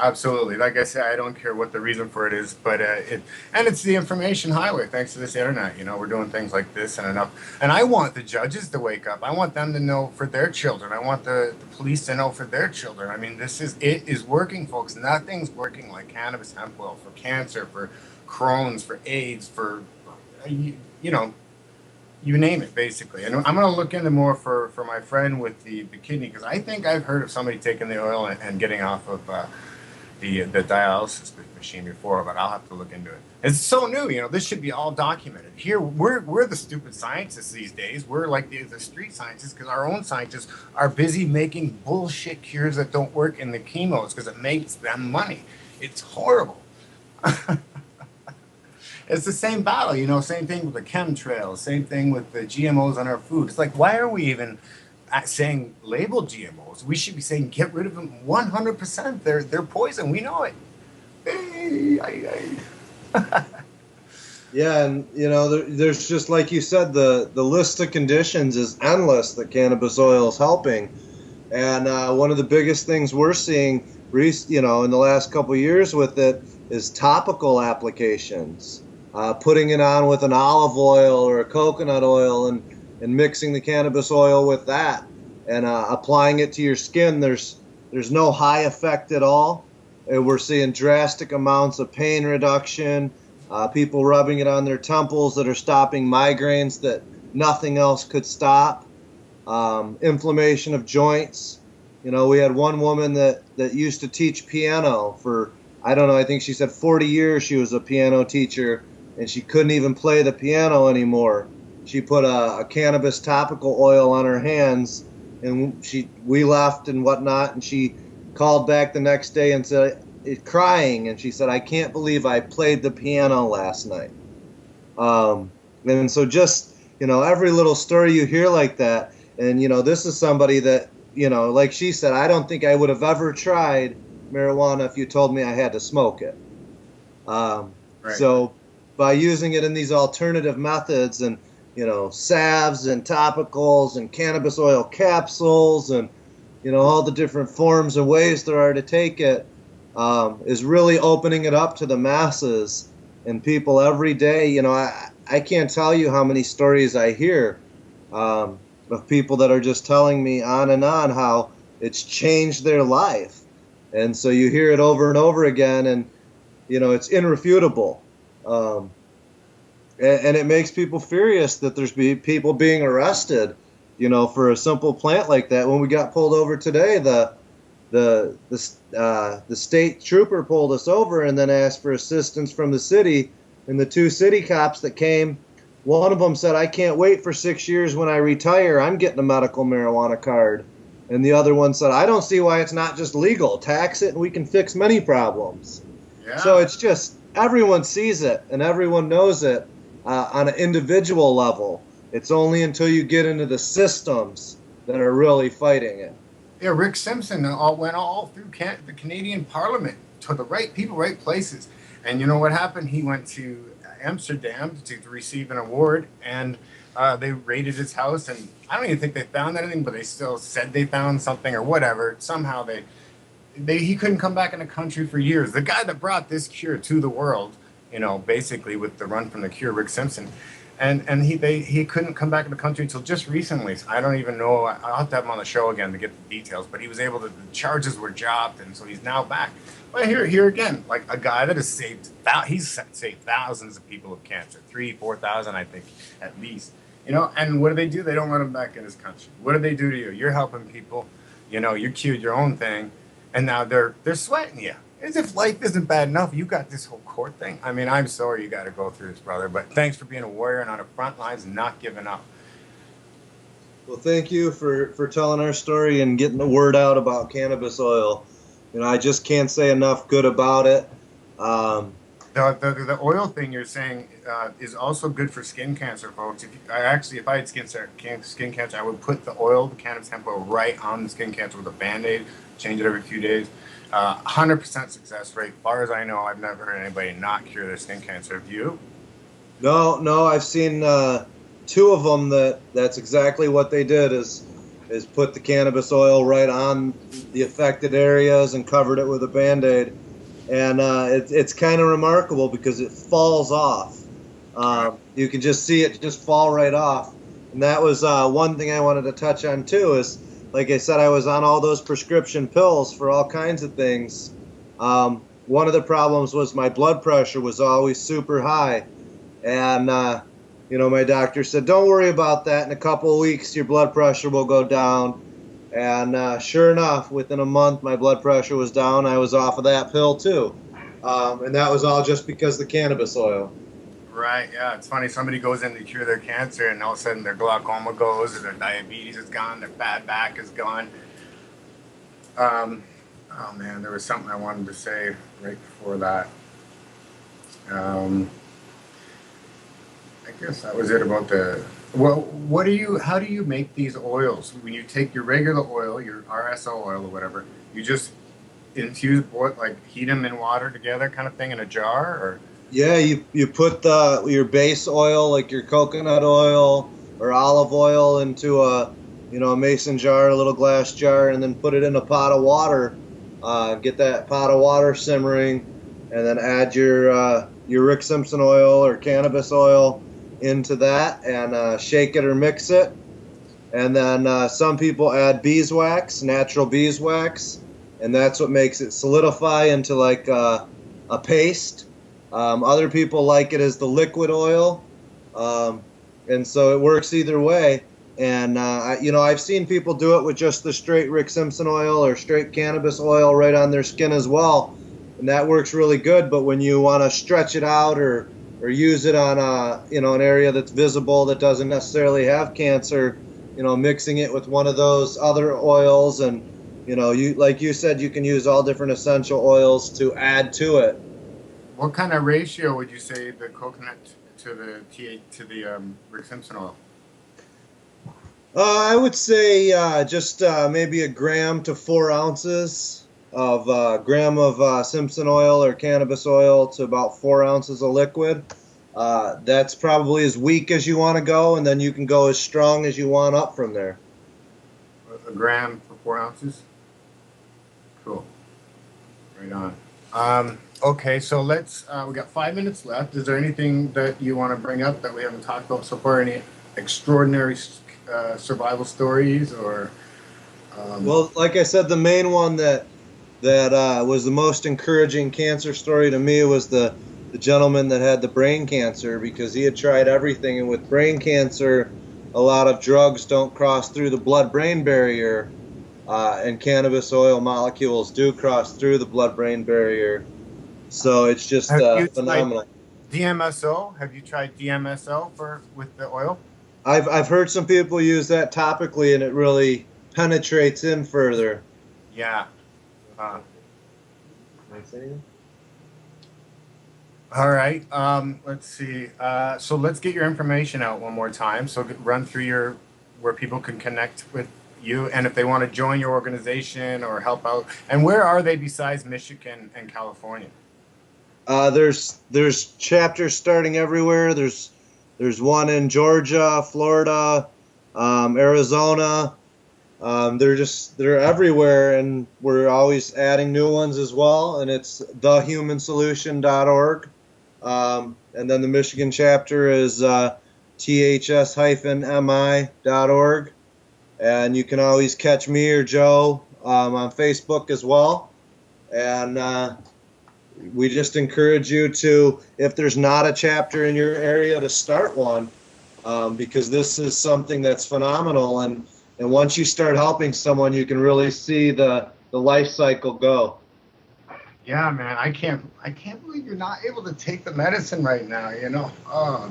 Absolutely. Like I said, I don't care what the reason for it is, but it's the information highway. Thanks to this internet, we're doing things like this and enough. And I want the judges to wake up. I want them to know for their children. I want the police to know for their children. I mean, it is working, folks. Nothing's working like cannabis hemp oil for cancer, for Crohn's, for AIDS, for you name it, basically. And I'm going to look into more for my friend with the kidney, because I think I've heard of somebody taking the oil and getting off of the dialysis machine before, but I'll have to look into it. It's so new, this should be all documented. Here, we're the stupid scientists these days. We're like the street scientists, because our own scientists are busy making bullshit cures that don't work in the chemos because it makes them money. It's horrible. It's the same battle, same thing with the chemtrails, same thing with the GMOs on our food. It's like, why are we even saying label GMOs? We should be saying get rid of them 100%. They're poison. We know it. Yeah, and there's just, like you said, the list of conditions is endless that cannabis oil is helping. And one of the biggest things we're seeing, in the last couple of years with it, is topical applications. Putting it on with an olive oil or a coconut oil, and mixing the cannabis oil with that, and applying it to your skin. There's no high effect at all. And we're seeing drastic amounts of pain reduction, people rubbing it on their temples that are stopping migraines that nothing else could stop, inflammation of joints. We had one woman that used to teach piano for, I think she said 40 years she was a piano teacher, and she couldn't even play the piano anymore. She put a cannabis topical oil on her hands, and we left and whatnot, and she called back the next day and said, crying, and she said, I can't believe I played the piano last night. And so just, every little story you hear like that, and, this is somebody that, like she said, I don't think I would have ever tried marijuana if you told me I had to smoke it. Right. So by using it in these alternative methods and, salves and topicals and cannabis oil capsules and, all the different forms and ways there are to take it, is really opening it up to the masses and people every day. I can't tell you how many stories I hear of people that are just telling me on and on how it's changed their life. And so you hear it over and over again, and, it's irrefutable. And it makes people furious that there's people being arrested, for a simple plant like that. When we got pulled over today, the state trooper pulled us over and then asked for assistance from the city. And the two city cops that came, one of them said, "I can't wait for 6 years when I retire. I'm getting a medical marijuana card." And the other one said, "I don't see why it's not just legal. Tax it and we can fix many problems." Yeah. So it's just everyone sees it and everyone knows it on an individual level. It's only until you get into the systems that are really fighting it. Yeah, Rick Simpson went all through the Canadian Parliament to the right people, right places. And you know what happened? He went to Amsterdam to receive an award, and they raided his house. And I don't even think they found anything, but they still said they found something or whatever. Somehow he couldn't come back in the country for years. The guy that brought this cure to the world, basically with the run from the cure, Rick Simpson, and he couldn't come back in the country until just recently. So I don't even know. I'll have to have him on the show again to get the details. But he was able to. The charges were dropped, and so he's now back. But here again, like a guy that has saved thousands of people of cancer, 3,000-4,000, I think, at least. And what do? They don't let him back in his country. What do they do to you? You're helping people. You cured your own thing, and now they're sweating you. As if life isn't bad enough. You got this whole court thing. I mean, I'm sorry you got to go through this, brother. But thanks for being a warrior and on the front lines and not giving up. Well, thank you for telling our story and getting the word out about cannabis oil. I just can't say enough good about it. The oil thing you're saying is also good for skin cancer, folks. If I had skin cancer, I would put the oil, the cannabis hemp oil, right on the skin cancer with a Band-Aid, change it every few days. 100% success rate. As far as I know, I've never heard anybody not cure their skin cancer. Have you? No, I've seen two of them that's exactly what they did is put the cannabis oil right on the affected areas and covered it with a Band-Aid. And it's kind of remarkable because it falls off. You can just see it just fall right off. And that was one thing I wanted to touch on too is, like I said, I was on all those prescription pills for all kinds of things. One of the problems was my blood pressure was always super high. And, my doctor said, "Don't worry about that. In a couple of weeks, your blood pressure will go down." And sure enough, within a month, my blood pressure was down. I was off of that pill too. And that was all just because of the cannabis oil. Right, yeah. It's funny. Somebody goes in to cure their cancer, and all of a sudden their glaucoma goes, or their diabetes is gone, their bad back is gone. Oh, man, there was something I wanted to say right before that. I guess that was it about the... Well, how do you make these oils? When you take your regular oil, your RSO oil or whatever, you just infuse, heat them in water together kind of thing in a jar, or... Yeah, you put your base oil, like your coconut oil or olive oil, into a mason jar, a little glass jar, and then put it in a pot of water. Get that pot of water simmering, and then add your Rick Simpson oil or cannabis oil into that, and shake it or mix it. And then some people add beeswax, natural beeswax, and that's what makes it solidify into like a paste. Other people like it as the liquid oil, and so it works either way. And I've seen people do it with just the straight Rick Simpson oil or straight cannabis oil right on their skin as well, and that works really good. But when you want to stretch it out or use it on an area that's visible that doesn't necessarily have cancer, mixing it with one of those other oils, and like you said, you can use all different essential oils to add to it. What kind of ratio would you say the coconut to the Rick Simpson oil? I would say just maybe 1 gram to 4 ounces. of gram of Simpson oil or cannabis oil to about 4 ounces of liquid. That's probably as weak as you want to go, and then you can go as strong as you want up from there. A gram for 4 ounces. Cool. Right on. Okay, so let's. We got 5 minutes left. Is there anything that you want to bring up that we haven't talked about so far? Any extraordinary survival stories, or? Well, like I said, the main one that was the most encouraging cancer story to me was the gentleman that had the brain cancer, because he had tried everything, and with brain cancer, a lot of drugs don't cross through the blood-brain barrier, and cannabis oil molecules do cross through the blood-brain barrier. So it's just phenomenal. DMSO? Have you tried DMSO with the oil? I've heard some people use that topically, and it really penetrates in further. Yeah. All right. Let's see. So let's get your information out one more time. So run through where people can connect with you, and if they want to join your organization or help out. And where are they besides Michigan and California? There's chapters starting everywhere. There's one in Georgia, Florida, Arizona. They're everywhere, and we're always adding new ones as well. And it's thehumansolution.org. And then the Michigan chapter is ths-mi.org. And you can always catch me or Joe on Facebook as well. And we just encourage you to, if there's not a chapter in your area, to start one, because this is something that's phenomenal. And once you start helping someone, you can really see the life cycle go. Yeah, man, I can't believe you're not able to take the medicine right now. Oh,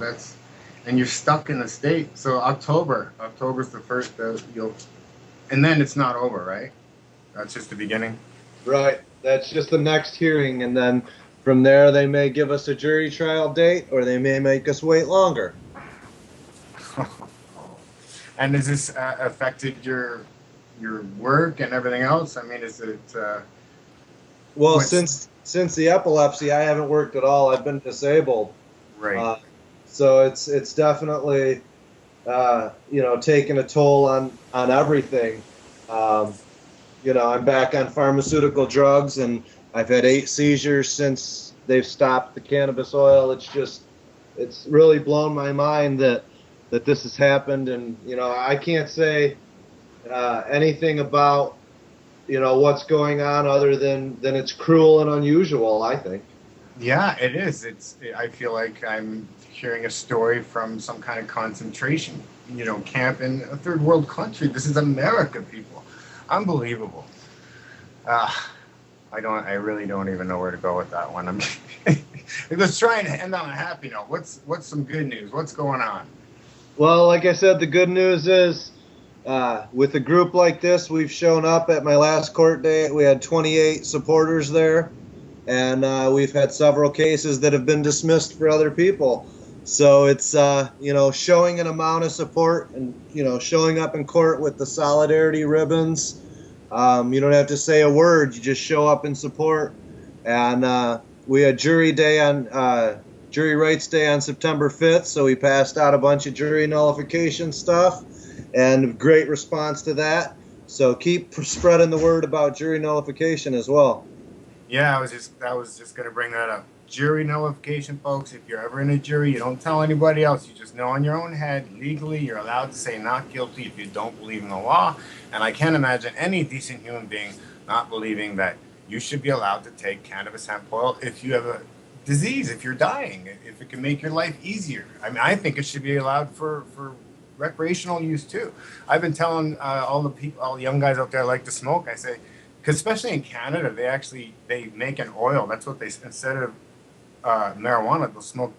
and you're stuck in the state. So October's the first. And then it's not over, right? That's just the beginning. Right. That's just the next hearing, and then from there they may give us a jury trial date, or they may make us wait longer. And has this affected your work and everything else? I mean, is it? Well, since the epilepsy, I haven't worked at all. I've been disabled. Right. So it's definitely taking a toll on everything. I'm back on pharmaceutical drugs, and I've had 8 seizures since they've stopped the cannabis oil. It's really blown my mind that this has happened, and I can't say anything about what's going on other than it's cruel and unusual, I think. Yeah, it is. I feel like I'm hearing a story from some kind of concentration camp in a third world country. This is America, people. Unbelievable. I really don't even know where to go with that one. Let's try and end on a happy note. What's some good news? What's going on? Well, like I said, the good news is with a group like this, we've shown up at my last court date. We had 28 supporters there, and we've had several cases that have been dismissed for other people. So it's, showing an amount of support and, showing up in court with the solidarity ribbons. You don't have to say a word. You just show up in support. And we had jury rights day on September 5th, so we passed out a bunch of jury nullification stuff, and great response to that. So keep spreading the word about jury nullification as well. Yeah, I was just going to bring that up. Jury nullification, folks. If you're ever in a jury, you don't tell anybody else. You just know in your own head, legally, you're allowed to say not guilty if you don't believe in the law. And I can't imagine any decent human being not believing that you should be allowed to take cannabis hemp oil if you have a disease, if you're dying, if it can make your life easier. I mean, I think it should be allowed for recreational use too. I've been telling all the young guys out there like to smoke. I say, because especially in Canada, they make an oil. That's what instead of marijuana, they'll smoke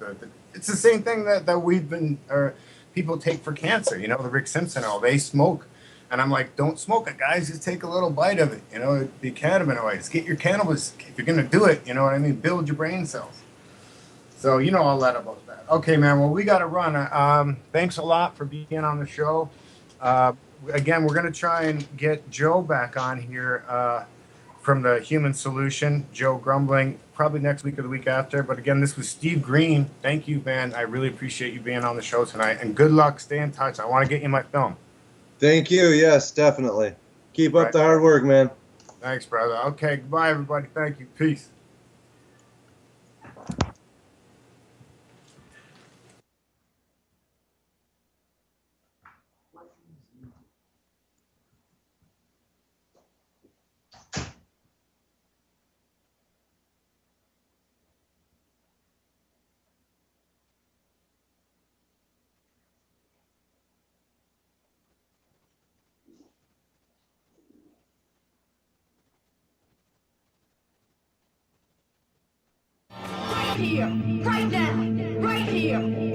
it's the same thing that people take for cancer. The Rick Simpson oil, they smoke. And I'm like, don't smoke it, guys. Just take a little bite of it. The cannabinoids. Get your cannabis. If you're going to do it, you know what I mean? Build your brain cells. So you know all that about that. Okay, man. Well, we got to run. Thanks a lot for being on the show. Again, we're going to try and get Joe back on here from the Human Solution, Joe Grumbling, probably next week or the week after. But again, this was Steve Green. Thank you, man. I really appreciate you being on the show tonight. And good luck. Stay in touch. I want to get you my film. Thank you. Yes, definitely. Keep up Right. the hard work, man. Thanks, brother. Okay, goodbye, everybody. Thank you. Peace. Right here, right now, right here,